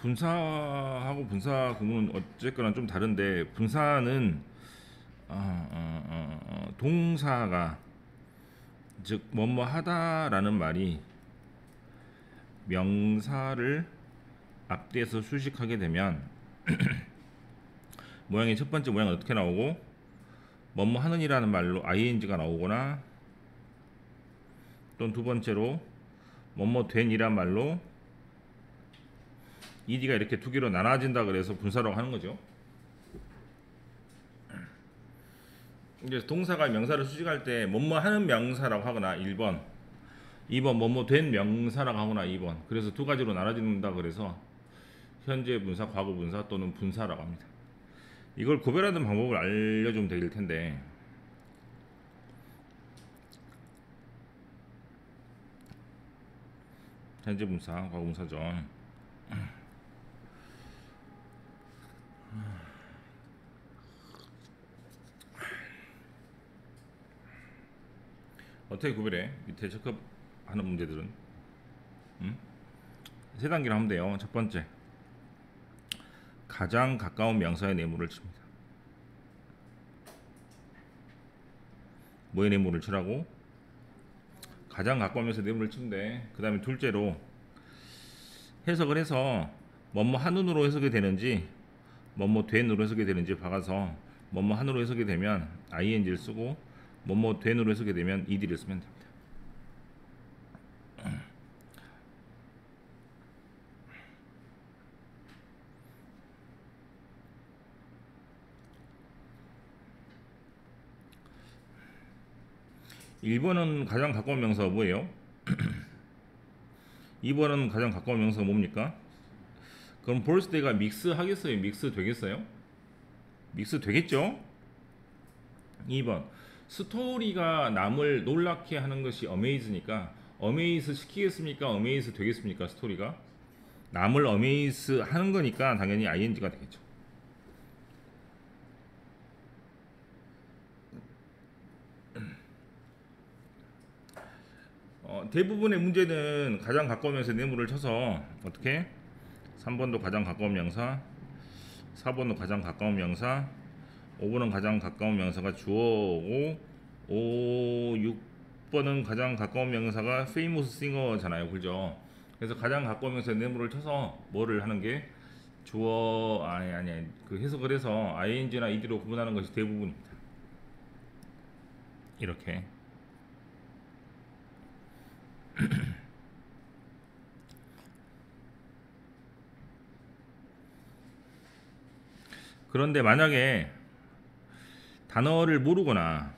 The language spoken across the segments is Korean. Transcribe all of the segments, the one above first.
분사하고 분사 구문은 어쨌거나 좀 다른데, 분사는 동사가, 즉 뭐뭐 하다라는 말이 명사를 앞뒤에서 수식하게 되면 모양의 첫 번째 모양은 어떻게 나오고, 뭐뭐 하는이라는 말로 ing가 나오거나, 또는 두 번째로 뭐뭐 된이란 말로 ed가 이렇게 두 개로 나눠진다 그래서 분사라고 하는 거죠. 이제 동사가 명사를 수식할 때 뭐뭐 하는 명사라고 하거나 1번, 2번 뭐뭐 된 명사라고 하거나 2번. 그래서 두 가지로 나눠진다 그래서 현재 분사, 과거 분사 또는 분사라고 합니다. 이걸 구별하는 방법을 알려주면 될 텐데, 현재 분사, 과거 분사죠. 어떻게 구별해? 밑에 체크하는 문제들은 세 단계로 하면 돼요. 첫 번째, 가장 가까운 명사의 네모를 칩니다. 뭐의 네모를 치라고? 가장 가까운 명사의 네모를 치는데, 그 다음에 둘째로 해석을 해서 뭐뭐 한운으로 해석이 되는지 뭐뭐 된으로 해석이 되는지 봐가서 뭐뭐 한으로 해석이 되면 ing를 쓰고, 뭐뭐 된으로 해석이 되면 ed를 쓰면 됩니다. 1번은 가장 가까운 명사가 뭐예요? 2번은 가장 가까운 명사가 뭡니까? 그럼 birthday가 믹스 하겠어요? 믹스 되겠어요? 믹스 되겠죠? 2번, 스토리가 남을 놀랍게 하는 것이 amaze니까 amaze 시키겠습니까? amaze 되겠습니까? 스토리가 남을 amaze 하는 거니까 당연히 ing가 되겠죠. 대부분의 문제는 가장 가까운 명사에 네모를 쳐서 어떻게? 3번도 가장 가까운 명사, 4번도 가장 가까운 명사, 5번은 가장 가까운 명사가 주어고, 6번은 가장 가까운 명사가 famous singer잖아요. 그죠? 그래서 가장 가까운 명사에 네모를 쳐서 뭐를 하는 게 주어, 아니 그 해석을 해서 ing나 ed로 구분하는 것이 대부분입니다. 이렇게. 그런데 만약에 단어를 모르거나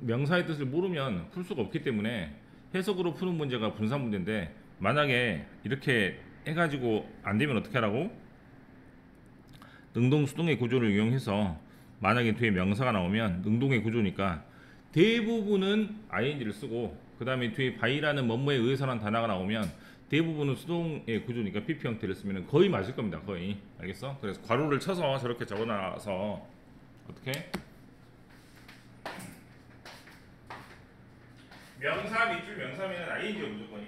명사의 뜻을 모르면 풀 수가 없기 때문에 해석으로 푸는 문제가 분사 문제인데, 만약에 이렇게 해가지고 안 되면 어떻게 하라고? 능동수동의 구조를 이용해서 만약에 뒤에 명사가 나오면 능동의 구조니까 대부분은 ing를 쓰고, 그 다음에 뒤에 by라는 뭐뭐에 의해서라는 단어가 나오면 대부분은 수동의 구조니까 pp 형태를 쓰면 거의 맞을 겁니다. 거의. 알겠어? 그래서 괄호를 쳐서 저렇게 적어놔서 어떻게? 명사 밑줄 명사면 ing죠. 무조건이.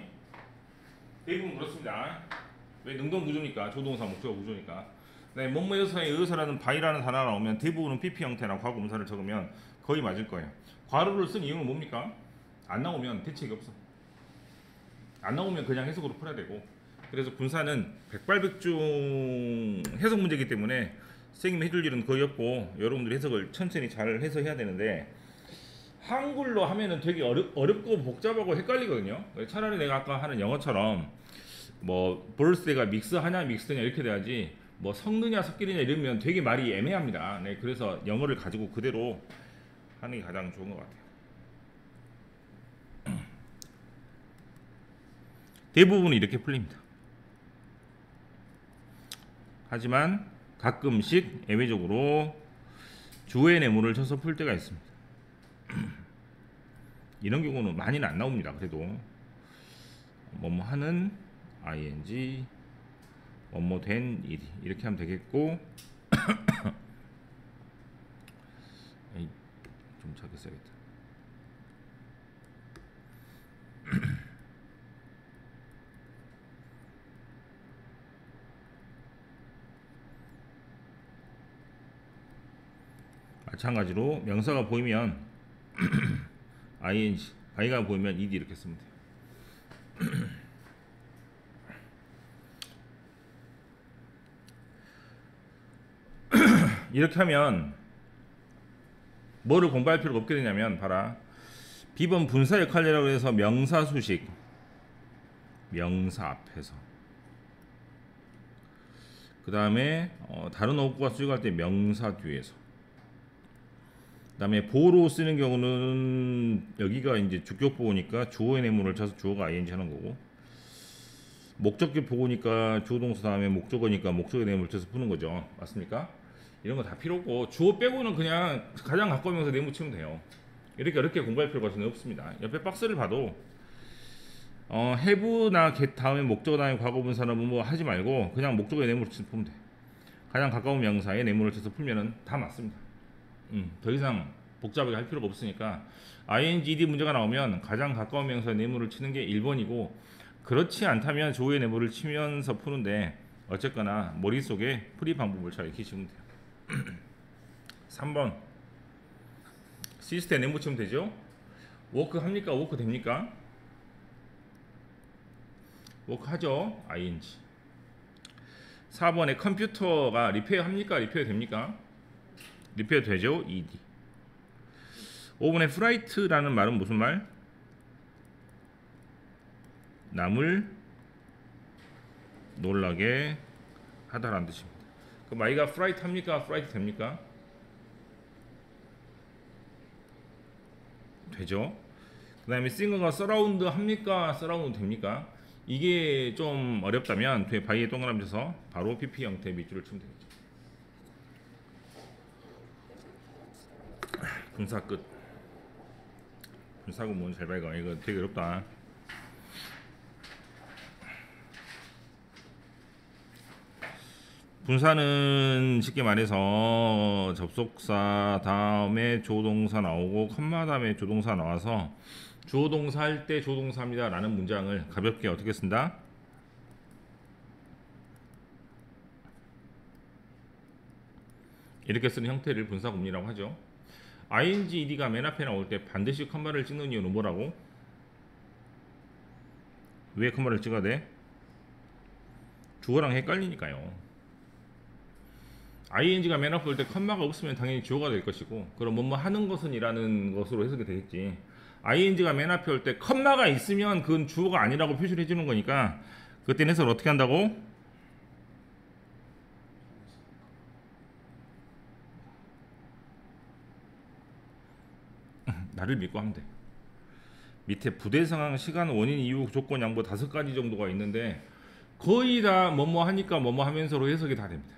대부분 그렇습니다. 왜? 능동 구조니까. 조동사 목적어 구조니까. 네, 뭐뭐에서의 의사라는 by라는 단어가 나오면 대부분은 pp 형태나 과거 분사를 적으면 거의 맞을 거예요. 괄호를 쓴 이유는 뭡니까? 안 나오면 대책이 없어. 안 나오면 그냥 해석으로 풀어야 되고. 그래서 분사는 백발백중 해석 문제이기 때문에 선생님이 해줄 일은 거의 없고, 여러분들이 해석을 천천히 잘 해서 해야 되는데, 한글로 하면은 되게 어렵고 복잡하고 헷갈리거든요. 차라리 내가 아까 하는 영어처럼 뭐 birthday가 믹스하냐 믹스냐 이렇게 돼야지, 뭐 섞느냐 섞이느냐 이러면 되게 말이 애매합니다. 네, 그래서 영어를 가지고 그대로 하는 게 가장 좋은 것 같아요. 대부분은 이렇게 풀립니다. 하지만 가끔씩 예외적으로 주어의 네모를 쳐서 풀 때가 있습니다. 이런 경우는 많이는 안 나옵니다. 그래도 뭐뭐 하는 ing, 뭐뭐 된 ed 이렇게 하면 되겠고, 좀 작게 써야겠다. 마찬가지로 명사가 보이면 ing, 바이가 보이면 ed 이렇게 쓰면 돼요. 이렇게 하면 뭐를 공부할 필요가 없게 되냐면 봐라. 비번 분사 역할이라고 해서 명사 수식 명사 앞에서 그 다음에 다른 어구가 수식할 때 명사 뒤에서 그 다음에 보로 쓰는 경우는 여기가 이제 주격 보호니까 주어의 내문을 쳐서 주어가 ing 하는 거고 목적격 보호니까 주어 동사 다음에 목적어니까 목적의 내문을 쳐서 푸는 거죠. 맞습니까? 이런 거 다 필요 없고 주어 빼고는 그냥 가장 가까운 명사 내문 치면 돼요. 이렇게 어렵게 공부할 필요가 전혀 없습니다. 옆에 박스를 봐도 have나 get 다음에 목적어 다음에 과거분사는 뭐 하지 말고 그냥 목적어의 내문을 쳐서 풀면 돼. 가장 가까운 명사의 내문을 쳐서 풀면은 다 맞습니다. 더 이상 복잡하게 할 필요가 없으니까 ing, ed 문제가 나오면 가장 가까운 명사의 내문을 치는 게 1번이고 그렇지 않다면 주어의 내문을 치면서 푸는데 어쨌거나 머릿속에 풀이 방법을 잘 익히시면 돼요. 3번 시스템 내무 치면 되죠. 워크 합니까? 워크 됩니까? 워크 하죠. ing. 4번에 컴퓨터가 리페어 합니까? 리페어 됩니까? 리페어 되죠. ed. 5번에 프라이트라는 말은 무슨 말? 남을 놀라게 하다라는 뜻입니다. 그럼 아이가 프라이트 합니까? 프라이트 됩니까? 되죠. 그 다음에 싱어가 서라운드 합니까? 서라운드 됩니까? 이게 좀 어렵다면 뒤에 바위에 동그라미 쳐서 바로 PP 형태 밑줄을 치면 되겠죠. 분사 끝. 분사 구문 잘 봐요. 이거 되게 어렵다. 분사는 쉽게 말해서 접속사 다음에 조동사 나오고 컴마 다음에 조동사 나와서 주어동사 할 때 조동사입니다 라는 문장을 가볍게 어떻게 쓴다? 이렇게 쓰는 형태를 분사 구문이라고 하죠. ing, ed가 맨 앞에 나올 때 반드시 컴마를 찍는 이유는 뭐라고? 왜 컴마를 찍어야 돼? 주어랑 헷갈리니까요. ing가 맨 앞에 올 때 컴마가 없으면 당연히 주어가 될 것이고 그럼 뭐뭐 하는 것은 이라는 것으로 해석이 되겠지. ing가 맨 앞에 올 때 컴마가 있으면 그건 주어가 아니라고 표시를 해주는 거니까 그때는 해석을 어떻게 한다고? 나를 믿고 하면 돼. 밑에 부대 상황, 시간, 원인, 이유, 조건, 양보 5가지 정도가 있는데 거의 다 뭐뭐 하니까 뭐뭐 하면서로 해석이 다 됩니다.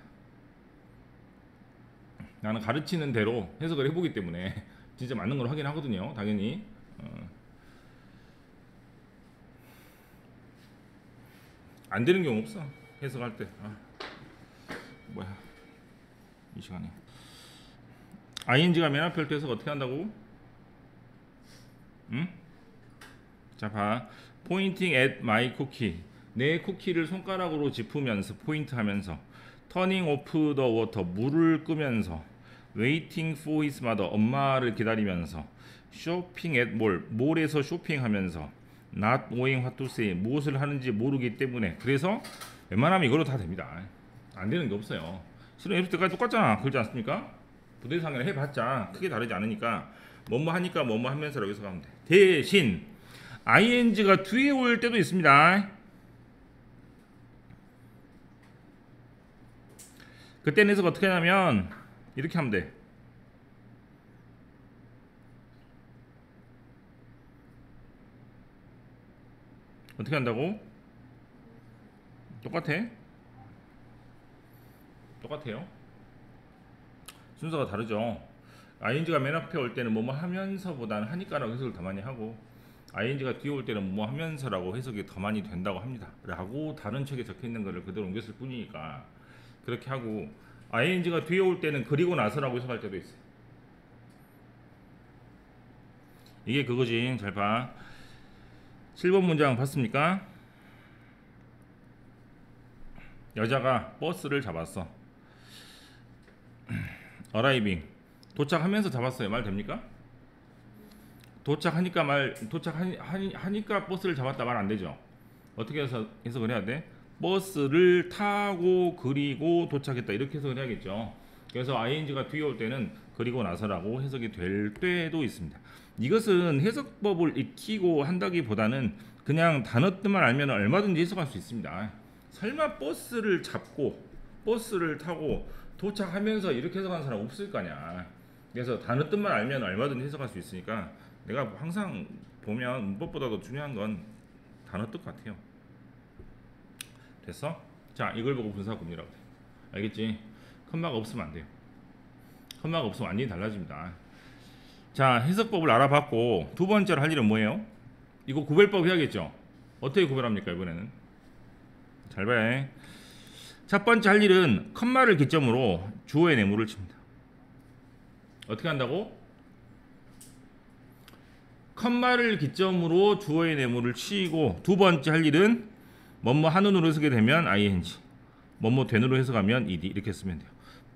나는 가르치는 대로 해석을 해보기 때문에 진짜 맞는 걸 확인하거든요. 당연히 안 되는 경우 없어. 해석할 때 뭐야 이 시간에 ing가 맨 앞에 올 때 해석 어떻게 한다고? 응? 자 봐. pointing at my cookie. 내 쿠키를 손가락으로 짚으면서 포인트 하면서 turning off the water. 물을 끄면서 waiting for his mother. 엄마를 기다리면서 shopping at mall. 몰에서 쇼핑하면서 not knowing what to say. 무엇을 하는지 모르기 때문에. 그래서 웬만하면 이걸로 다 됩니다. 안 되는 게 없어요. 실은 에피소드 때까지 똑같잖아. 그렇지 않습니까? 부대상을 해봤자 크게 다르지 않으니까 뭐뭐 하니까 뭐뭐 하면서라고 해석하면 돼. 대신 ing가 뒤에 올 때도 있습니다. 그때는 해석 어떻게 하냐면 이렇게 하면 돼. 어떻게 한다고? 똑같아. 똑같아요. 순서가 다르죠. ing가 맨 앞에 올 때는 뭐뭐 하면서보다는 하니까라고 해석을 더 많이 하고 ing가 뒤에 올 때는 뭐뭐 하면서라고 해석이 더 많이 된다고 합니다. 라고 다른 책에 적혀있는 거를 그대로 옮겼을 뿐이니까 그렇게 하고 ing가 뒤에 올 때는 그리고 나서라고 해석할 때도 있어요. 이게 그거지. 잘 봐. 7번 문장 봤습니까? 여자가 버스를 잡았어. arriving 도착하면서 잡았어요. 말 됩니까? 도착하니까 버스를 잡았다 말 안 되죠. 어떻게 해서 해석을 해야 돼? 버스를 타고 그리고 도착했다 이렇게 해석을 해야겠죠. 그래서 ing가 뒤에 올 때는 그리고 나서라고 해석이 될 때도 있습니다. 이것은 해석법을 익히고 한다기보다는 그냥 단어 뜻만 알면 얼마든지 해석할 수 있습니다. 설마 버스를 잡고 버스를 타고 도착하면서 이렇게 해석하는 사람 없을 거냐. 그래서 단어 뜻만 알면 얼마든지 해석할 수 있으니까 내가 항상 보면 문법보다 더 중요한 건 단어 뜻 같아요. 됐어? 자, 이걸 보고 분사구문이라고 돼. 알겠지? 컴마가 없으면 안 돼요. 컴마가 없으면 완전히 달라집니다. 자, 해석법을 알아봤고 두 번째로 할 일은 뭐예요? 이거 구별법 해야겠죠? 어떻게 구별합니까 이번에는? 잘 봐요. 첫 번째 할 일은 컴마를 기점으로 주어의 내물을 칩니다. 어떻게 한다고? 컴마를 기점으로 주어의 내물을 치고 두 번째 할 일은 뭐뭐 한운으로 해석이 되면 ing, 뭐뭐 된으로 해석하면 ed 이렇게 쓰면 돼요.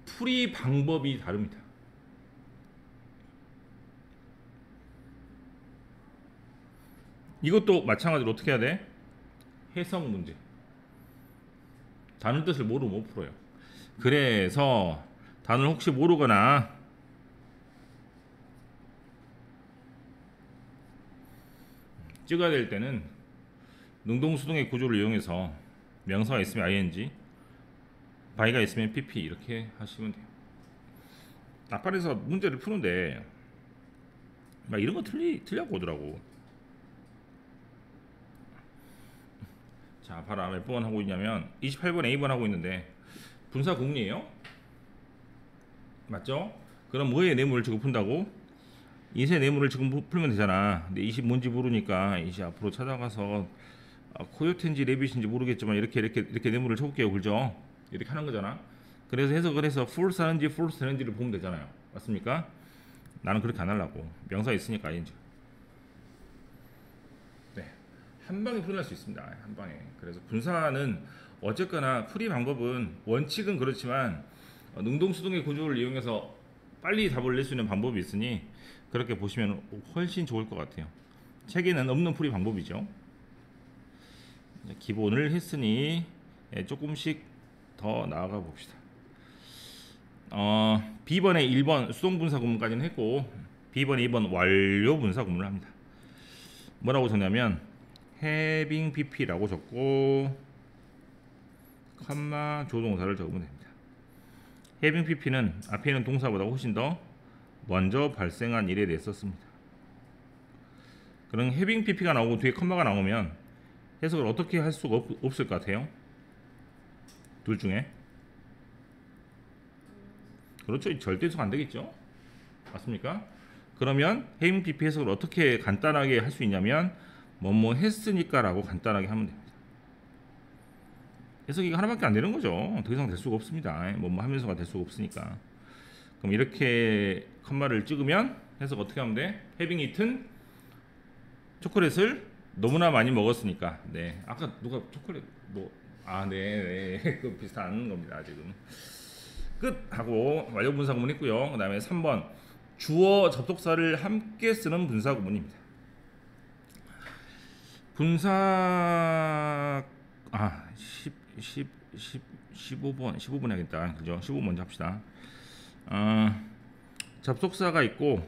풀이 방법이 다릅니다. 이것도 마찬가지로 어떻게 해야 돼? 해석 문제. 단어 뜻을 모르면 못 풀어요. 그래서 단어를 혹시 모르거나 찍어야 될 때는 능동수동의 구조를 이용해서 명사가 있으면 ing, 바이가 있으면 pp 이렇게 하시면 돼요. 앞판에서 문제를 푸는데 막 이런 거 틀려고 오더라고. 자, 봐라. 몇 번 하고 있냐면 28번 A번 하고 있는데 분사 구문이에요. 맞죠? 그럼 뭐의 내물을 지금 푼다고? 이세 내물을 지금 풀면 되잖아. 근데 20 뭔지 모르니까 이제 앞으로 찾아가서 코요테인지 레빗인지 모르겠지만 이렇게 내물을 쳐볼게요. 그죠? 이렇게 하는 거잖아. 그래서 해석을 해서 false 하는지 false 되는지를 보면 되잖아요. 맞습니까? 나는 그렇게 안 하려고. 명사 있으니까 ing. 네, 한 방에 풀어낼 수 있습니다. 한 방에. 그래서 분사는 어쨌거나 풀이 방법은 원칙은 그렇지만 능동수동의 구조를 이용해서 빨리 답을 낼 수 있는 방법이 있으니 그렇게 보시면 훨씬 좋을 것 같아요. 책에는 없는 풀이 방법이죠. 기본을 했으니 조금씩 더 나아가 봅시다. B번에 1번 수동분사 구문까지는 했고 B번에 2번 완료 분사 구문을 합니다. 뭐라고 적냐면 having pp라고 적고 컴마 조동사를 적으면 됩니다. having pp는 앞에 있는 동사보다 훨씬 더 먼저 발생한 일에 대해 썼습니다. 그럼 having pp가 나오고 뒤에 컴마가 나오면 해석을 어떻게 할 수가 없을 것 같아요? 둘 중에 그렇죠. 절대 해석 안 되겠죠. 맞습니까? 그러면 having pp 해석을 어떻게 간단하게 할 수 있냐면 뭐뭐 했으니까 라고 간단하게 하면 됩니다. 해석이 하나밖에 안 되는 거죠. 더 이상 될 수가 없습니다. 뭐뭐 하면서가 될 수가 없으니까. 그럼 이렇게 컴마를 찍으면 해석 어떻게 하면 돼? having eaten 초콜릿을 너무나 많이 먹었으니까. 네, 아까 누가 초콜릿 네, 그 비슷한 겁니다. 지금 끝 하고 완료 분사 구문 있고요. 그 다음에 3번 주어 접속사를 함께 쓰는 분사 구문입니다. 분사 15번 해야겠다. 그죠? 15번 먼저 합시다. 접속사가 있고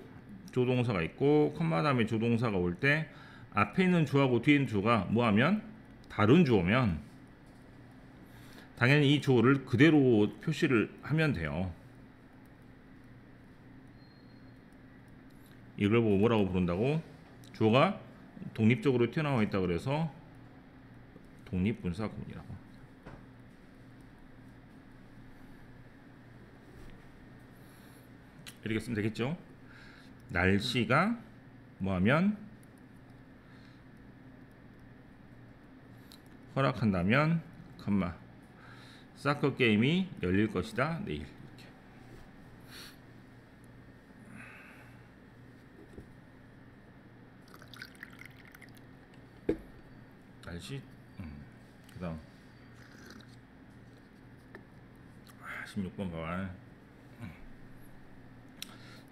조동사가 있고 컴마 다음에 조동사가 올 때 앞에 있는 주어하고 뒤에 있는 주어가 뭐하면 다른 주어면 당연히 이 주어를 그대로 표시를 하면 돼요. 이걸 보고 뭐라고 부른다고? 주어가 독립적으로 튀어나와 있다 그래서 독립분사 구문이라고. 이렇게 쓰면 되겠죠? 날씨가 뭐하면 허락한다면 컴마 사커 게임이 열릴 것이다 내일. 이렇게. 날씨 그 다음 16번 봐봐.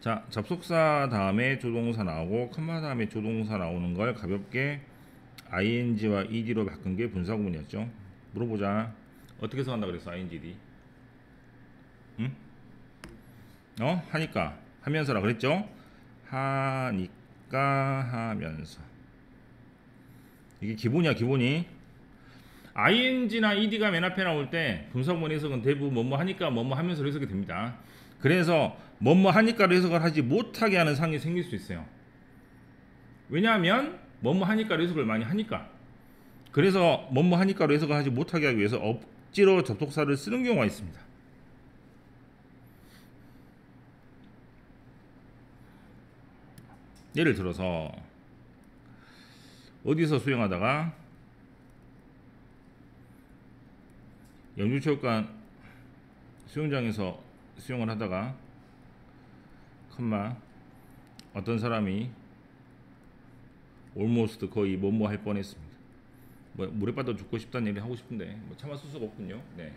자, 접속사 다음에 조동사 나오고 컴마 다음에 조동사 나오는 걸 가볍게 ing와 ed로 바꾼 게 분사 구문이었죠. 물어보자. 어떻게 해석한다 그랬어? ing, 응? 하니까 하면서라 그랬죠? 하니까 하면서. 이게 기본이야, 기본이. ing나 ed가 맨 앞에 나올 때 분사구문 해석은 대부분 뭐뭐 하니까 뭐뭐 하면서 해석이 됩니다. 그래서 뭐뭐 하니까로 해석을 하지 못하게 하는 상황이 생길 수 있어요. 왜냐하면 뭐뭐 하니까로 해석을 많이 하니까. 그래서 뭐뭐 하니까로 해석을 하지 못하게 하기 위해서 억지로 접속사를 쓰는 경우가 있습니다. 예를 들어서 어디서 수영하다가 영주체육관 수영장에서 수영을 하다가 컴마 어떤 사람이 almost 거의 뭐뭐 할 뻔했습니다. 뭐 물에 빠져 죽고 싶다는 얘기 하고 싶은데 뭐 참아 쓸 수가 없군요. 네.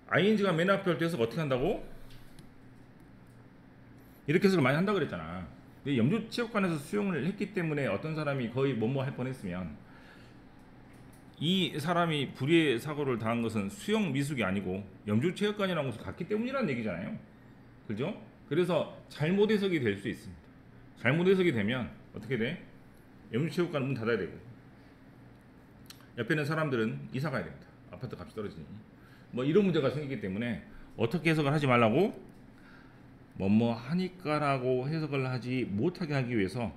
ing가 맨 앞에 올 때 해석 어떻게 한다고? 이렇게 해석을 많이 한다 그랬잖아. 근데 영주체육관에서 수영을 했기 때문에 어떤 사람이 거의 뭐뭐 할 뻔했으면 이 사람이 불의의 사고를 당한 것은 수영 미숙이 아니고 영주체육관이라는 곳을 갔기 때문이라는 얘기잖아요. 그죠? 그래서 잘못 해석이 될 수 있습니다. 잘못 해석이 되면 어떻게 돼? 영주체육관 문 닫아야 되고 옆에 있는 사람들은 이사 가야 됩니다. 아파트 값이 떨어지니 뭐 이런 문제가 생기기 때문에 어떻게 해석을 하지 말라고? 뭐뭐 하니까라고 해석을 하지 못하게 하기 위해서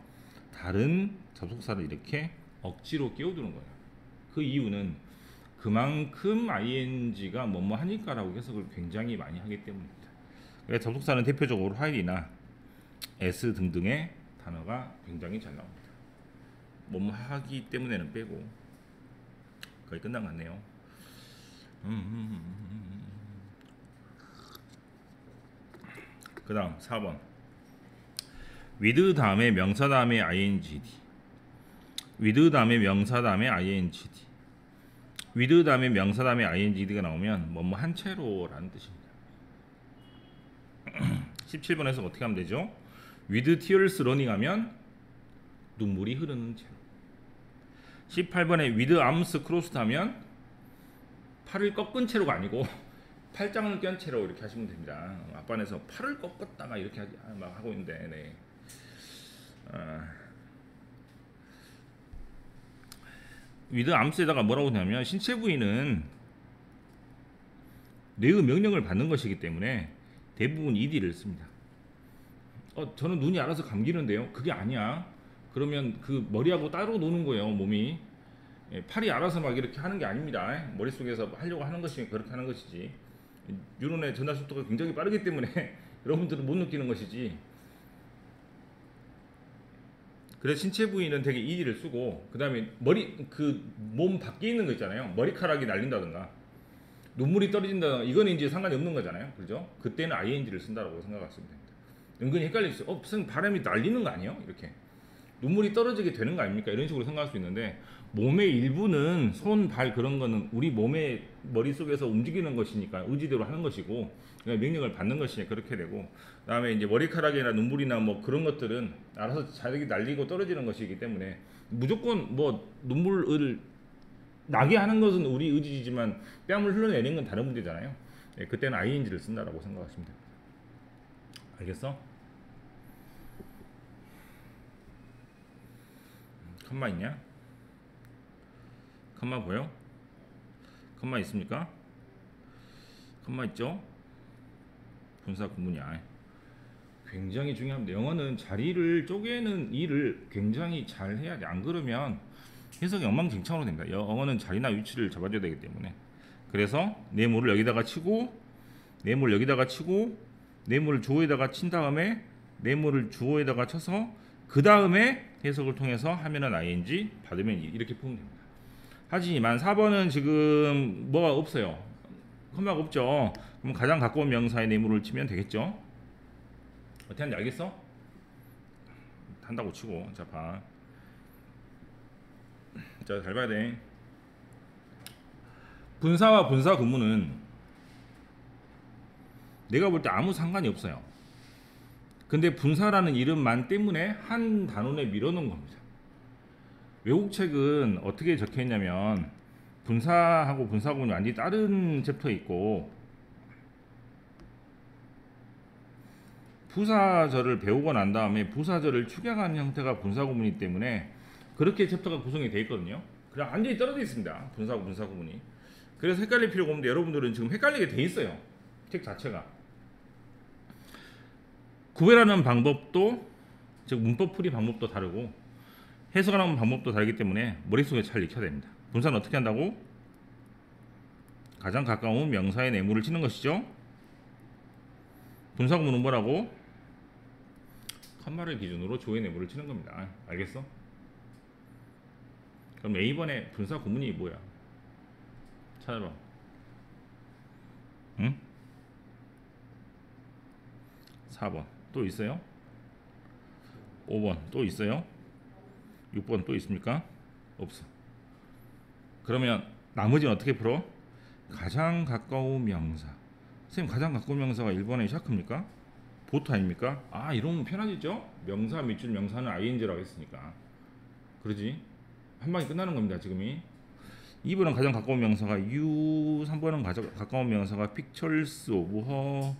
다른 접속사를 이렇게 억지로 끼워두는 거예요. 그 이유는 그만큼 ing가 뭐뭐 하니까라고 해석을 굉장히 많이 하기 때문입니다. 그래서 접속사는 대표적으로 while이나 as 등등의 단어가 굉장히 잘 나옵니다. 뭐뭐 하기 때문에는 빼고 거의 끝난 것 같네요. 그 다음 4번 with 다음에 명사 다음에 ingd with 다음에 명사 다음에 ingd with 다음에 명사 다음에 ingd가 나오면 뭐뭐 한 채로 라는 뜻입니다. 17번에서 어떻게 하면 되죠? with tears running 하면 눈물이 흐르는 채로. 18번에 with arms crossed 하면 팔을 꺾은 채로가 아니고 팔짱을 껴 채로 이렇게 하시면 됩니다. 앞반에서 팔을 꺾었다가 이렇게 막 하고 있는데 네. with arms에다가 뭐라고 하냐면 신체 부위는 뇌의 명령을 받는 것이기 때문에 대부분 ed를 씁니다. 저는 눈이 알아서 감기는데요. 그게 아니야. 그러면 그 머리하고 따로 노는 거예요. 몸이. 팔이 알아서 막 이렇게 하는 게 아닙니다. 머릿속에서 하려고 하는 것이 그렇게 하는 것이지. 뉴런의 전달 속도가 굉장히 빠르기 때문에 여러분들은 못 느끼는 것이지. 그래서 신체 부위는 되게 ed를 쓰고 그 다음에 머리 그 몸 밖에 있는 거 있잖아요. 머리카락이 날린다든가 눈물이 떨어진다든가 이거는 이제 상관이 없는 거잖아요. 그죠? 그때는 ing를 쓴다고 생각하시면 됩니다. 은근히 헷갈릴 수 있어요. 무슨 바람이 날리는 거 아니에요? 이렇게 눈물이 떨어지게 되는 거 아닙니까? 이런 식으로 생각할 수 있는데 몸의 일부는 손, 발 그런 거는 우리 몸의 머릿속에서 움직이는 것이니까 의지대로 하는 것이고 명령을 받는 것이니까 그렇게 되고 그 다음에 이제 머리카락이나 눈물이나 뭐 그런 것들은 알아서 자력이 날리고 떨어지는 것이기 때문에 무조건 뭐 눈물을 나게 하는 것은 우리 의지지만 뺨을 흘러내는 건 다른 문제잖아요. 그때는 ing를 쓴다라고 생각하시면 됩니다. 알겠어? 컴마 있냐? 컴마 보여? 컴마 있습니까? 컴마 있죠? 분사 구문이야. 굉장히 중요합니다. 영어는 자리를 쪼개는 일을 굉장히 잘 해야 돼. 안 그러면 해석이 엉망진창으로 됩니다. 영어는 자리나 위치를 잡아줘야 되기 때문에. 그래서 네모를 여기다가 치고 네모를 여기다가 치고 네모를 주어에다가 친 다음에 네모를 주어에다가 쳐서 그 다음에 해석을 통해서 하면은 ing 받으면 이렇게 풀면 됩니다. 하지만 4번은 지금 뭐가 없어요. 컴마가 없죠. 그럼 가장 가까운 명사의 네모를 치면 되겠죠. 어떻게 하는지 알겠어? 한다고 치고 자 봐. 자 잘 봐야 돼. 분사와 분사 구문은 내가 볼 때 아무 상관이 없어요. 근데 분사라는 이름만 때문에 한 단원에 밀어넣은 겁니다. 외국 책은 어떻게 적혀 있냐면 분사하고 분사구문이 완전히 다른 챕터에 있고 부사절을 배우고 난 다음에 부사절을 축약하는 형태가 분사구문이기 때문에 그렇게 챕터가 구성이 되어 있거든요. 그냥 완전히 떨어져 있습니다. 분사구 분사구문이. 그래서 헷갈릴 필요가 없는데 여러분들은 지금 헷갈리게 돼 있어요. 책 자체가. 구별하는 방법도 즉 문법 풀이 방법도 다르고 해석하는 방법도 다르기 때문에 머릿속에 잘 익혀야 됩니다. 분사는 어떻게 한다고? 가장 가까운 명사의 내무를 치는 것이죠. 분사구문은 뭐라고? 컴마를 기준으로 조의 내무를 치는 겁니다. 알겠어? 그럼 A번에 분사구문이 뭐야? 찾아봐. 응? 4번 또 있어요? 5번 또 있어요? 6번 또 있습니까? 없어. 그러면 나머지는 어떻게 풀어? 가장 가까운 명사. 선생님 가장 가까운 명사가 1번에 샤크입니까? 보트 아닙니까? 아 이러면 편하겠죠? 명사 밑줄 명사는 ing라고 했으니까. 그러지? 한 방에 끝나는 겁니다 지금이. 2번은 가장 가까운 명사가 you, 3번은 가장 가까운 명사가 pictures of her,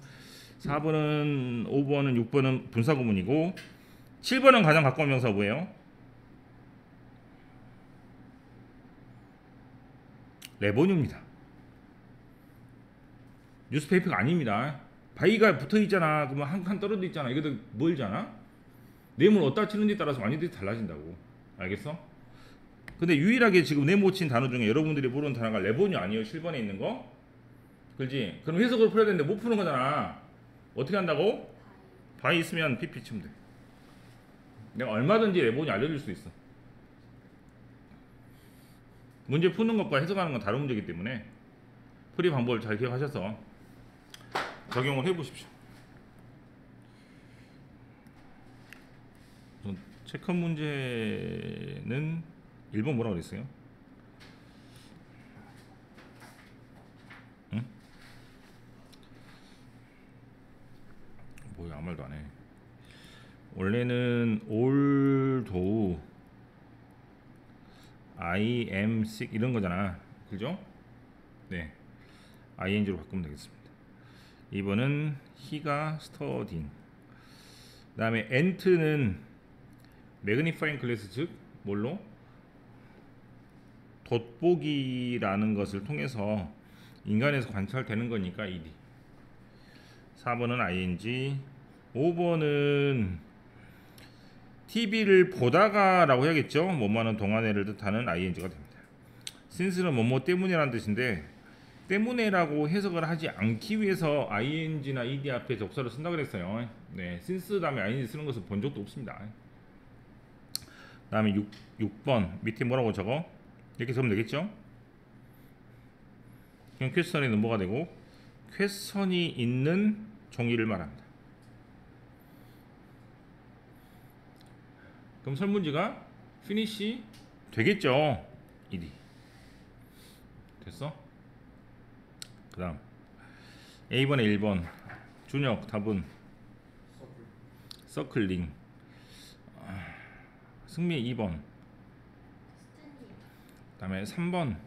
4번은 5번은 6번은 분사구문이고 7번은 가장 가까운 명사가 뭐예요? 레버뉴입니다. 뉴스페이퍼가 아닙니다. 바이가 붙어있잖아. 그러면 한 칸 떨어져 있잖아. 이것도 멀잖아. 내용을 어디다 치는지에 따라서 완전히 달라진다고. 알겠어? 근데 유일하게 지금 네모 친 단어 중에 여러분들이 모르는 단어가 레버뉴 아니에요? 7번에 있는 거? 그렇지? 그럼 해석을 풀어야 되는데 못 푸는 거잖아. 어떻게 한다고? 바이 있으면 PP 치면 돼. 내가 얼마든지 레버뉴 알려줄 수 있어. 문제 푸는 것과 해석하는 건 다른 문제이기 때문에 풀이 방법을 잘 기억하셔서 적용을 해보십시오. 체크 문제는 1번 뭐라고 그랬어요? 응? 뭐야 아무 말도 안 해. 원래는 although I am sick 이런 거잖아. 그죠? 네. ing로 바꾸면 되겠습니다. 2번은 he가 studying. 그 다음에 ant는 magnifying glass 즉 뭘로? 돋보기라는 것을 통해서 인간에서 관찰되는 거니까 ed. 4번은 ing. 5번은 TV를 보다가 라고 해야겠죠. 뭐뭐하는 동안에를 뜻하는 ing가 됩니다. since는 뭐뭐 때문이라는 뜻인데 때문에라고 해석을 하지 않기 위해서 ing나 ed 앞에 접사를 쓴다고 그랬어요. 네, since 다음에 ing 쓰는 것을 본 적도 없습니다. 그 다음에 6번 밑에 뭐라고 적어? 이렇게 적으면 되겠죠. 그럼 퀘스천에는 뭐가 되고? 퀘스천이 있는 종이를 말합니다. 그럼 설문지가 finish 되겠죠. ed 됐어? 그 다음 A번에 1번 준혁 답은 서클링. 승미 2번. 그 다음에 3번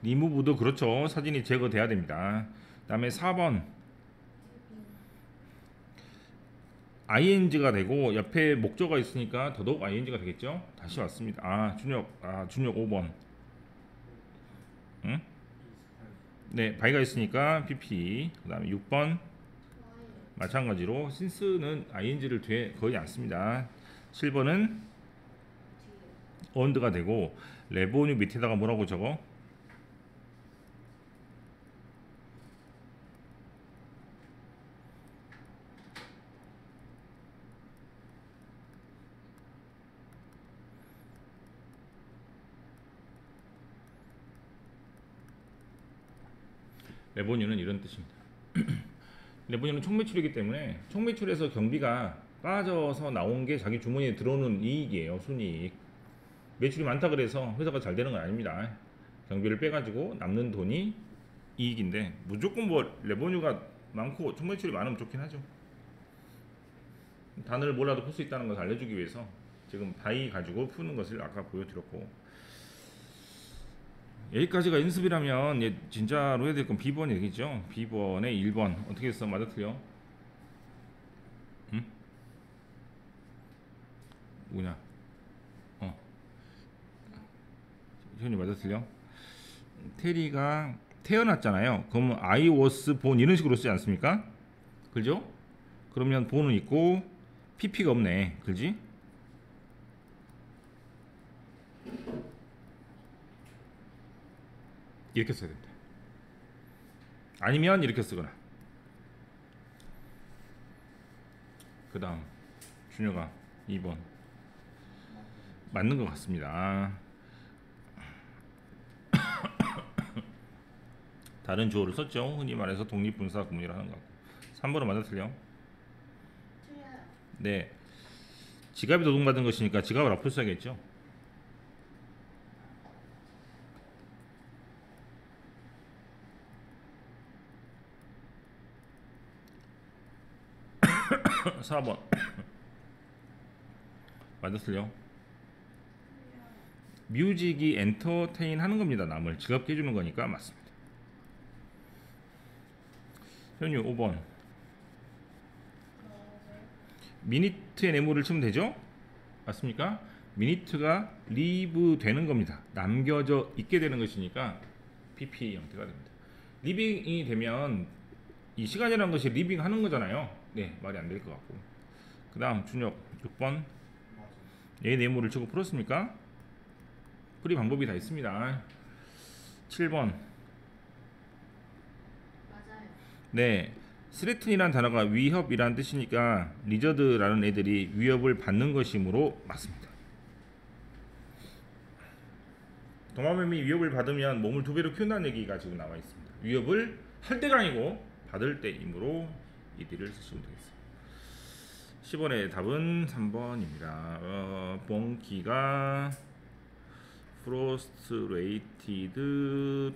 리무브도 그렇죠. 사진이 제거돼야 됩니다. 그 다음에 4번 ing가 되고 옆에 목적어가 있으니까 더더욱 ing가 되겠죠. 다시 왔습니다. 준혁 5번. 응? 네, 바이가 있으니까 pp. 그 다음에 6번 마찬가지로 since는 ing를 뒤에 거의 안 씁니다. 7번은 언드가 되고 레버뉴 밑에다가 뭐라고 적어? 레버뉴는 이런 뜻입니다. 레버뉴는 총매출이기 때문에 총매출에서 경비가 빠져서 나온 게 자기 주머니에 들어오는 이익이에요. 순이익. 매출이 많다 그래서 회사가 잘 되는 건 아닙니다. 경비를 빼가지고 남는 돈이 이익인데 무조건 뭐 레버뉴가 많고 총매출이 많으면 좋긴 하죠. 단어를 몰라도 풀 수 있다는 것을 알려주기 위해서 지금 바이 가지고 푸는 것을 아까 보여드렸고, 여기까지가 연습이라면 얘 진짜로 해야 될 건 B번 얘기죠. B번의 1번 어떻게 했어? 맞아 틀려? 응? 뭐냐? 현이 맞아 틀려? 테리가 태어났잖아요. 그러면 I was born 이런 식으로 쓰지 않습니까? 그죠? 그러면 born은 있고 PP가 없네. 그지? 이렇게 써야 됩니다. 아니면 이렇게 쓰거나. 그 다음 준혁아 2번 맞는 것 같습니다. 다른 주어를 썼죠. 흔히 말해서 독립분사 구문이라 하는 것 같고. 3번은 맞아 틀려? 틀려요. 네, 지갑이 도둑받은 것이니까 지갑을 앞으로 써야겠죠. (4번) 4번 맞아 틀려? 틀려요. 뮤직이 엔터테인 하는 겁니다. 남을 즐겁게 해주는 거니까 맞습니다. 현유 5번 네. 미니트의 네모를 치면 되죠? 맞습니까? 미니트가 리브 되는 겁니다. 남겨져 있게 되는 것이니까 PP 형태가 됩니다. 리빙이 되면 이 시간이라는 것이 리빙 하는 거잖아요. 네, 말이 안 될 것 같고. 그 다음 준혁 6번 얘 네모를 치고 풀었습니까? 풀이 방법이 다 있습니다. 7번 맞아요. 네, 스레튼이라는 단어가 위협이라는 뜻이니까 리저드라는 애들이 위협을 받는 것이므로 맞습니다. 도마뱀이 위협을 받으면 몸을 2배로 키운다는 얘기가 지금 나와 있습니다. 위협을 할 때가 아니고 받을 때이므로 이들을 쓰시면 되겠습니다. 10번의 답은 3번입니다. 봉기가 프로스트레이티드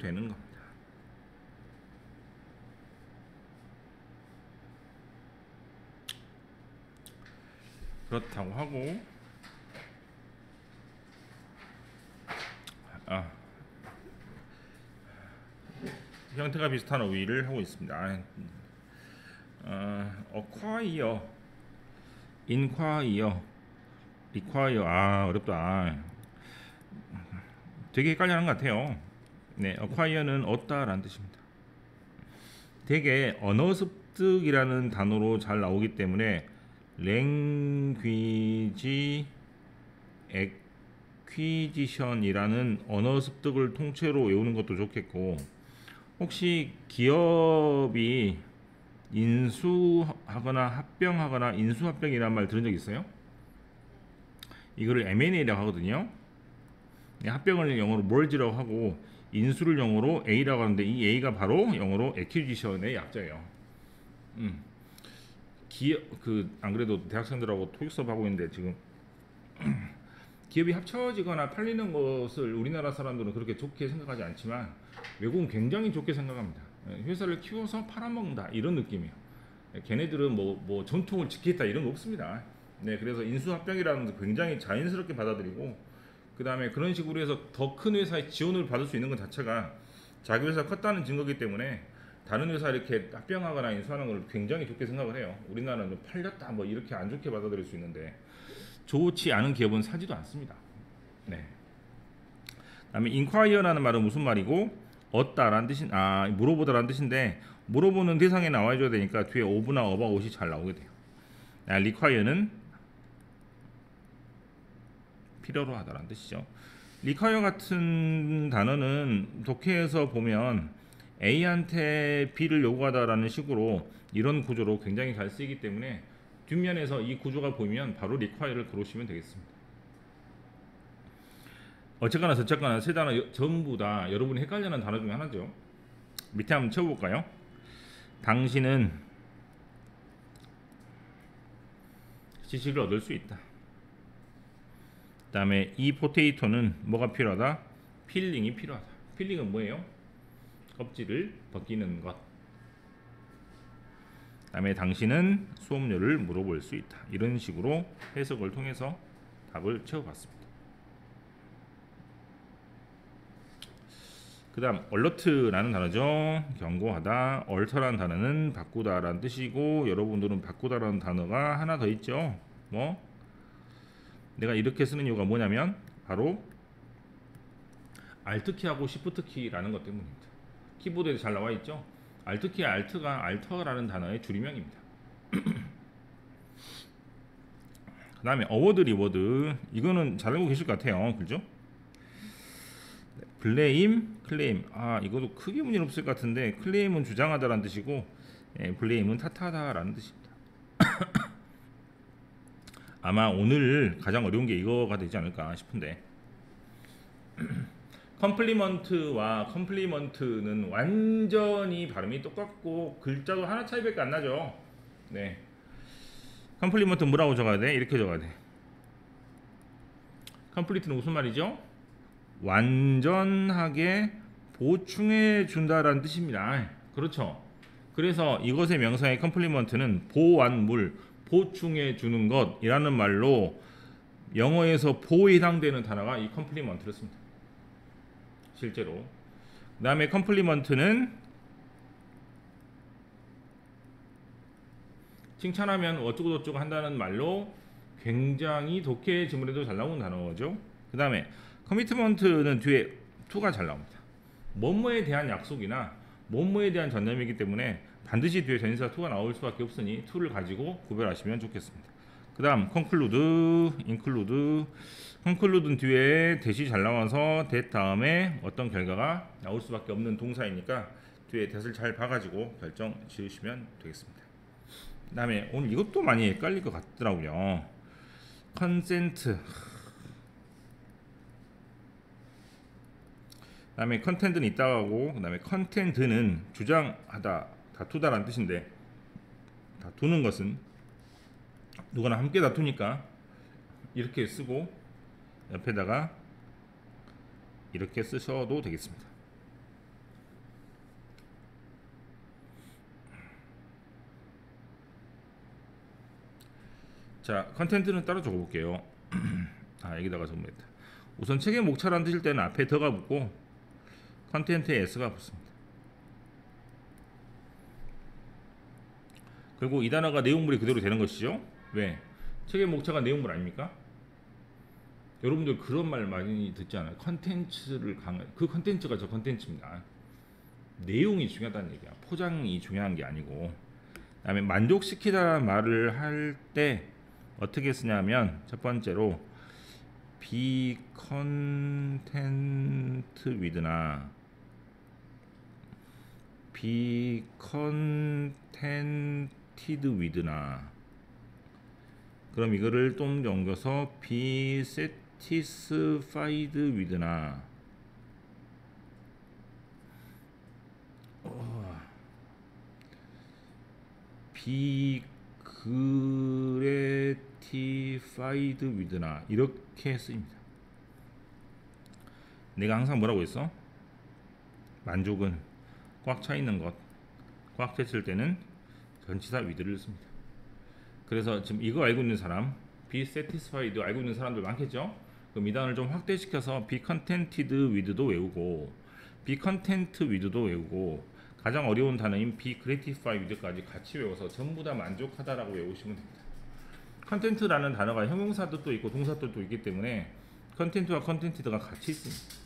되는 겁니다. 그렇다고 하고 형태가 비슷한 어휘를 하고 있습니다. acquire, inquire, require 어렵다. 되게 헷갈려하는 것 같아요. 네, acquire는 얻다라는 뜻입니다. 되게 언어 습득이라는 단어로 잘 나오기 때문에 language acquisition이라는 언어 습득을 통째로 외우는 것도 좋겠고, 혹시 기업이 인수하거나 합병하거나 인수합병이라는 말 들은 적 있어요? 이거를 M&A라고 하거든요. 합병을 영어로 merge라고 하고 인수를 영어로 A라고 하는데, 이 A가 바로 영어로 acquisition의 약자예요. 기업 안 그래도 대학생들하고 토익 수업 하고 있는데 지금 기업이 합쳐지거나 팔리는 것을 우리나라 사람들은 그렇게 좋게 생각하지 않지만 외국은 굉장히 좋게 생각합니다. 회사를 키워서 팔아먹는다 이런 느낌이에요. 걔네들은 뭐 전통을 지키겠다 이런 거 없습니다. 네, 그래서 인수합병이라는 것도 굉장히 자연스럽게 받아들이고, 그 다음에 그런 식으로 해서 더 큰 회사의 지원을 받을 수 있는 것 자체가 자기 회사가 컸다는 증거이기 때문에 다른 회사 이렇게 합병하거나 인수하는 걸 굉장히 좋게 생각을 해요. 우리나라는 좀 팔렸다 뭐 이렇게 안 좋게 받아들일 수 있는데 좋지 않은 기업은 사지도 않습니다. 네. 그다음에 inquire라는 말은 무슨 말이고, 얻다라는 뜻인 물어보다라는 뜻인데, 물어보는 대상에 나와줘야 되니까 뒤에 of나 about이 잘 나오게 돼요. require는 필요로 하다라는 뜻이죠. require 같은 단어는 독해에서 보면 A한테 B를 요구하다라는 식으로 이런 구조로 굉장히 잘 쓰이기 때문에 뒷면에서 이 구조가 보이면 바로 require를 걸으시면 되겠습니다. 어쨌거나 저쨌거나 세 단어 전부 다 여러분이 헷갈려하는 단어 중에 하나죠. 밑에 한번 쳐볼까요? 당신은 지식을 얻을 수 있다. 그 다음에 이 포테이토는 뭐가 필요하다? 필링이 필요하다. 필링은 뭐예요? 껍질을 벗기는 것. 그다음에 당신은 수업료를 물어볼 수 있다. 이런 식으로 해석을 통해서 답을 채워봤습니다. 그 다음 alert라는 단어죠. 경고하다. alter라는 단어는 바꾸다라는 뜻이고, 여러분들은 바꾸다라는 단어가 하나 더 있죠. 뭐 내가 이렇게 쓰는 이유가 뭐냐면 바로 Alt키하고 Shift키라는 것 때문입니다. 키보드에 잘 나와 있죠. Alt키, Alt가 alter라는 단어의 줄임명입니다. 그 다음에 어워드, 리워드. 이거는 잘 알고 계실 것 같아요. 그죠? 블레임, 클레임. 이것도 크게 문제는 없을 것 같은데, 클레임은 주장하다라는 뜻이고, 블레임은 탓하다라는 뜻입니다. 아마 오늘 가장 어려운 게 이거가 되지 않을까 싶은데, 컴플리먼트와 컴플리먼트는 완전히 발음이 똑같고 글자도 하나 차이밖에 안 나죠. 네. 컴플리먼트 뭐라고 적어야 돼? 이렇게 적어야 돼. 컴플리트는 무슨 말이죠? 완전하게 보충해 준다라는 뜻입니다. 그렇죠. 그래서 이것의 명사의 컴플리먼트는 보완물, 보충해 주는 것이라는 말로 영어에서 보호에 해당되는 단어가 이 컴플리먼트를 씁니다. 실제로. 그 다음에 컴플리먼트는 칭찬하면 어쩌고저쩌고 한다는 말로 굉장히 독해 지문에도 잘 나오는 단어죠. 그 다음에 커미트먼트는 뒤에 to가 잘 나옵니다. 뭐뭐에 대한 약속이나 뭐뭐에 대한 전념이기 때문에 반드시 뒤에 전치사 to가 나올 수밖에 없으니 to를 가지고 구별하시면 좋겠습니다. 그 다음 conclude, include. conclude는 뒤에 that이 잘 나와서 that 다음에 어떤 결과가 나올 수밖에 없는 동사이니까 뒤에 that을 잘 봐가지고 결정 지으시면 되겠습니다. 그 다음에 오늘 이것도 많이 헷갈릴 것 같더라고요. consent. 그 다음에 content는 있다고 하고, 그 다음에 content는 주장하다, 다투다라는 뜻인데, 다투는 것은 누구나 함께 다투니까 이렇게 쓰고 옆에다가 이렇게 쓰셔도 되겠습니다. 자, 컨텐츠는 따로 적어볼게요. 여기다가 적어야겠다. 우선 책의 목차라는 뜻일 때는 앞에 더가 붙고 컨텐츠에 s가 붙습니다. 그리고 이 단어가 내용물이 그대로 되는 것이죠. 왜? 책의 목차가 내용물 아닙니까? 여러분들 그런 말 많이 듣지 않아요? 컨텐츠를 그 컨텐츠가 저 컨텐츠입니다. 내용이 중요하다는 얘기야. 포장이 중요한 게 아니고. 그다음에 만족시키다라는 말을 할 때 어떻게 쓰냐면 첫 번째로 be content with나 be contented with나, 그럼 이거를 좀 넘겨서 be satisfied with나 be gratified with나 이렇게 쓰입니다. 내가 항상 뭐라고 했어? 만족은 꽉 차 있는 것, 꽉 찼을 때는 전치사 with를 씁니다. 그래서 지금 이거 알고 있는 사람, be satisfied 알고 있는 사람들 많겠죠? 그럼 이 단어를 좀 확대시켜서 be contented with도 외우고 be content with도 외우고 가장 어려운 단어인 be gratified with까지 같이 외워서 전부 다 만족하다라고 외우시면 됩니다. content라는 단어가 형용사 뜻도 있고 동사 뜻도 있기 때문에 content와 contented가 같이 있습니다.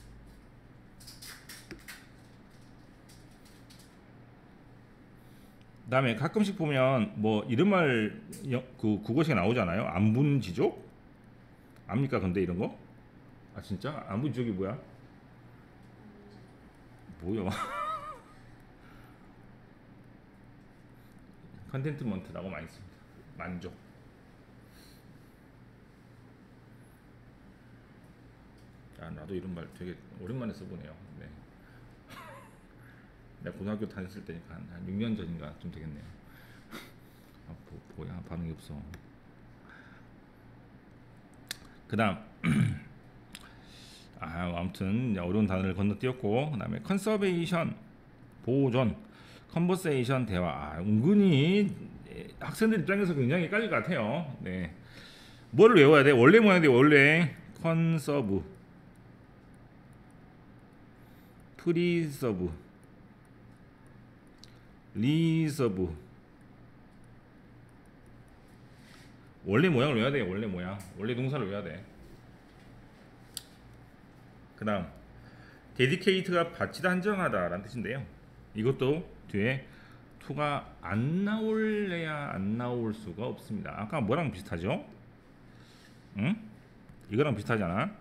그 다음에 가끔씩 보면 뭐 이런 말 그 국어시에 나오잖아요. 안분지족? 압니까? 근데 이런 거? 진짜? 안분지족이 뭐야? 뭐야? 컨텐트먼트라고 많이 씁니다. 만족. 나도 이런 말 되게 오랜만에 써보네요. 네. 내가 고등학교 다녔을 때니까 한 6년 전인가 좀 되겠네요. 뭐야 반응이 없어. 그 다음 아무튼 어려운 단어를 건너뛰었고, 그 다음에 컨서베이션 보존, 컨버세이션 대화. 은근히 학생들 입장에서 굉장히 헷갈릴 것 같아요. 네. 뭐를 외워야 돼? 원래 모양인데 원래 컨서브, 프리서브, 리서브. 원래 모양을 외워야 돼. 원래 모양. 원래 동사를 외워야 돼. 그다음 데디케이트가 바치다 한정하다라는 뜻인데요. 이것도 뒤에 to가 안 나올래야 안 나올 수가 없습니다. 아까 뭐랑 비슷하죠? 응? 이거랑 비슷하잖아.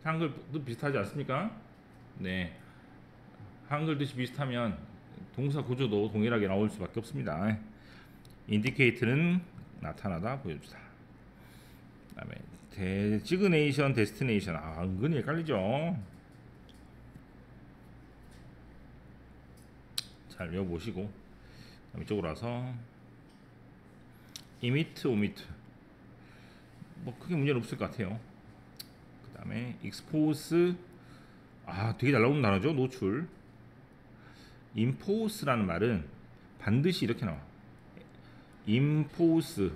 한글도 비슷하지 않습니까? 네. 한글 뜻이 비슷하면 동사 구조도 동일하게 나올 수밖에 없습니다. 인디케이트는 나타나다, 보여주다. 그다음에 데지그네이션, 데스티네이션. 은근히 헷갈리죠. 잘 외워보시고 이쪽으로 와서 이미트, 오미트. 뭐 크게 문제는 없을 것 같아요. 그 다음에 익스포스. 되게 잘 나오는 단어죠. 노출. 인포스라는 말은 반드시 이렇게 나와. 인포스.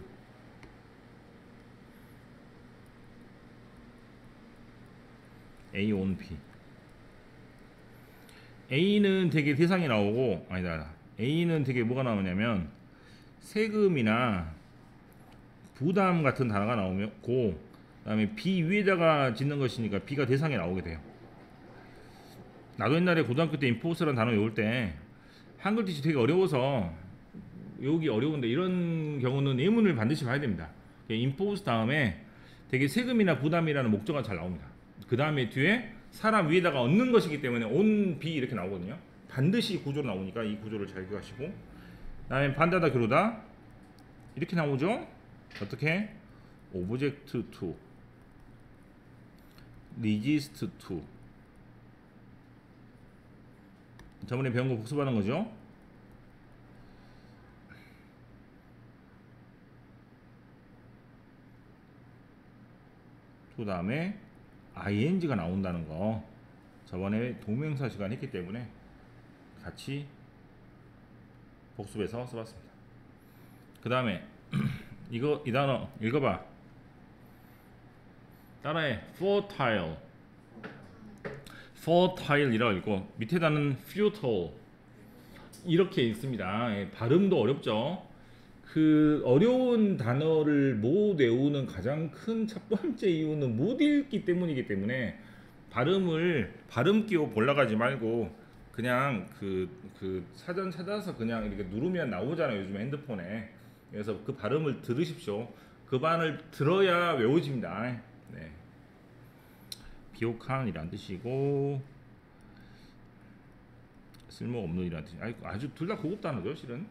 A on B. A는 되게 대상이 나오고, 아니다. A는 되게 뭐가 나오냐면 세금이나 부담 같은 단어가 나오고, 그다음에 B 위에다가 짓는 것이니까 B가 대상에 나오게 돼요. 나도 옛날에 고등학교 때 인포스라는 단어 외울 때 한글 뜻이 되게 어려워서 외우기 어려운데, 이런 경우는 예문을 반드시 봐야 됩니다. 인포스 다음에 되게 세금이나 부담이라는 목적어가 잘 나옵니다. 그 다음에 뒤에 사람 위에다가 얹는 것이기 때문에 on B 이렇게 나오거든요. 반드시 구조로 나오니까 이 구조를 잘 기억하시고, 그 다음에 반다다 교로다 이렇게 나오죠. 어떻게? object to, resist to. 저번에 배운 거 복습하는 거죠. 그 다음에 ing가 나온다는 거 저번에 동명사 시간 했기 때문에 같이 복습해서 써봤습니다. 그 다음에 이 단어 읽어봐. 따라해. fertile. fertile이라고 읽고, 밑에 단어는 futile 이렇게 읽습니다. 발음도 어렵죠. 그 어려운 단어를 못 외우는 가장 큰 첫 번째 이유는 못 읽기 때문이기 때문에, 발음 끼워 올라가지 말고 그냥 그 사전 찾아서 그냥 이렇게 누르면 나오잖아요, 요즘 핸드폰에. 그래서 그 발음을 들으십시오. 그 발음을 들어야 외워집니다. 네. 비옥한이란 뜻이고, 쓸모없는 이란 뜻이. 아주 둘 다 고급 단어죠, 실은.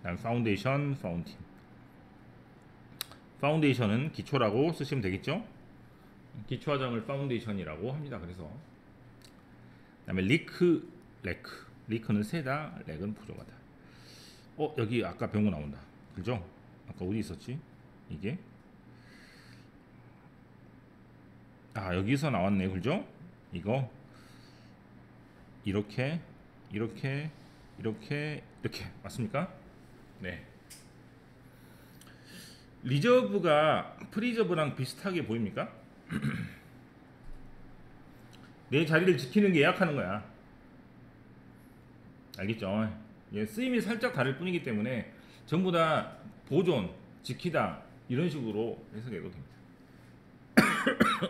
다음 파운데이션, 파운틴. 파운데이션은 기초라고 쓰시면 되겠죠. 기초 화장을 파운데이션이라고 합니다. 그래서 그다음에 리크, 레크. 리크는 세다, 렉은 부족하다. 여기 아까 배운 거 나온다. 그죠? 아까 어디 있었지? 이게 여기서 나왔네. 그죠? 이거 이렇게 맞습니까? 네. 리저브가 프리저브랑 비슷하게 보입니까? 내 자리를 지키는 게 예약하는 거야. 알겠죠? 쓰임이 살짝 다를 뿐이기 때문에 전부 다 보존, 지키다 이런 식으로 해석해도 됩니다.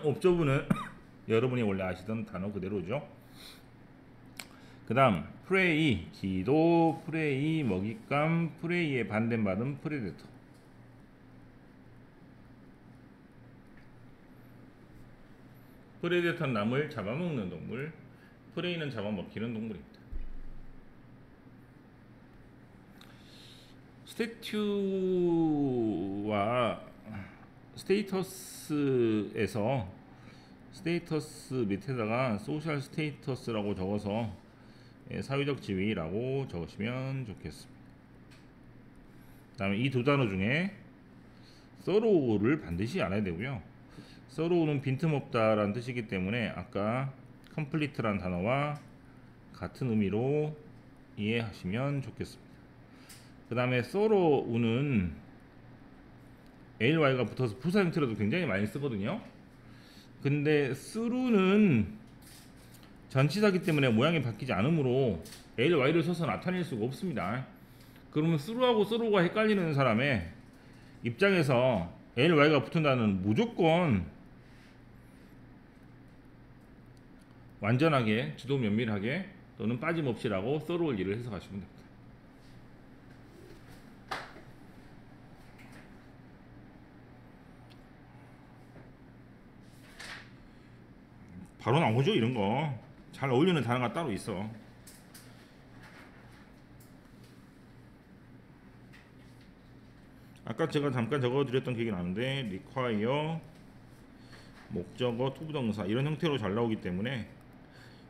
옵저브는 여러분이 원래 아시던 단어 그대로죠. 그 다음 프레이, 기도, 프레이, 먹잇감, 프레이의 반대말은 프레데터. 프레데터는 남을 잡아먹는 동물, 프레이는 잡아먹히는 동물입니다. 스태튜와 스테이터스에서 스테이터스 밑에다가 소셜 스테이터스라고 적어서 사회적 지위라고 적으시면 좋겠습니다. 그 다음에 이 두 단어 중에 thorough를 반드시 알아야 되고요. thorough는 빈틈없다 라는 뜻이기 때문에 아까 complete라는 단어와 같은 의미로 이해하시면 좋겠습니다. 그 다음에 서로우는 ALY가 붙어서 부사 형태로도 굉장히 많이 쓰거든요. 근데 쓰루는 전치사기 때문에 모양이 바뀌지 않으므로 ALY를 써서 나타낼 수가 없습니다. 그러면 쓰루하고 서로가 헷갈리는 사람의 입장에서 ALY가 붙은 단어는 무조건 완전하게 주도 면밀하게 또는 빠짐없이라고 서로울 일을 해석하시면 됩니다. 바로 나오죠. 이런 거 잘 어울리는 단어가 따로 있어. 아까 제가 잠깐 적어드렸던 기억이 나는데 require 목적어 투부정사 이런 형태로 잘 나오기 때문에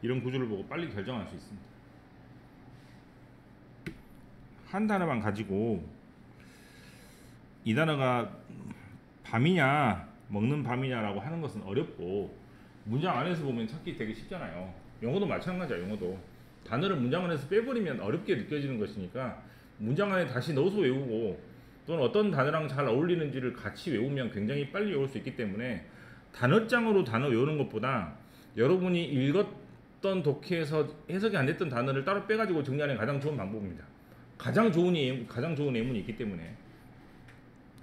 이런 구조를 보고 빨리 결정할 수 있습니다. 한 단어만 가지고 이 단어가 밤이냐 먹는 밤이냐라고 하는 것은 어렵고 문장 안에서 보면 찾기 되게 쉽잖아요. 영어도 마찬가지야. 영어도 단어를 문장 안에서 빼버리면 어렵게 느껴지는 것이니까 문장 안에 다시 넣어서 외우고 또는 어떤 단어랑 잘 어울리는지를 같이 외우면 굉장히 빨리 외울 수 있기 때문에 단어장으로 단어 외우는 것보다 여러분이 읽었던 독해에서 해석이 안 됐던 단어를 따로 빼가지고 정리하는 게 가장 좋은 방법입니다. 가장 좋은 예문이 있기 때문에.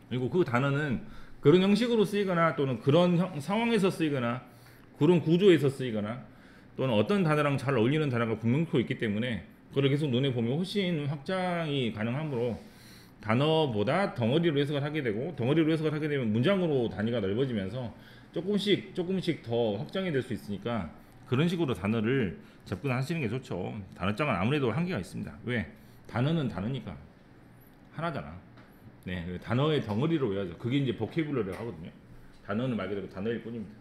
그리고 그 단어는 그런 형식으로 쓰이거나 또는 그런 상황에서 쓰이거나 그런 구조에서 쓰이거나 또는 어떤 단어랑 잘 어울리는 단어가 분명히 있기 때문에 그걸 계속 눈에 보면 훨씬 확장이 가능하므로 단어보다 덩어리로 해석을 하게 되고 덩어리로 해석을 하게 되면 문장으로 단위가 넓어지면서 조금씩 더 확장이 될 수 있으니까 그런 식으로 단어를 접근하시는 게 좋죠. 단어장은 아무래도 한계가 있습니다. 왜? 단어는 단어니까 하나잖아. 네, 단어의 덩어리로 외워야죠. 그게 이제 보케블러리라고 하거든요. 단어는 말 그대로 단어일 뿐입니다.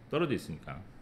떨어져 있으니까.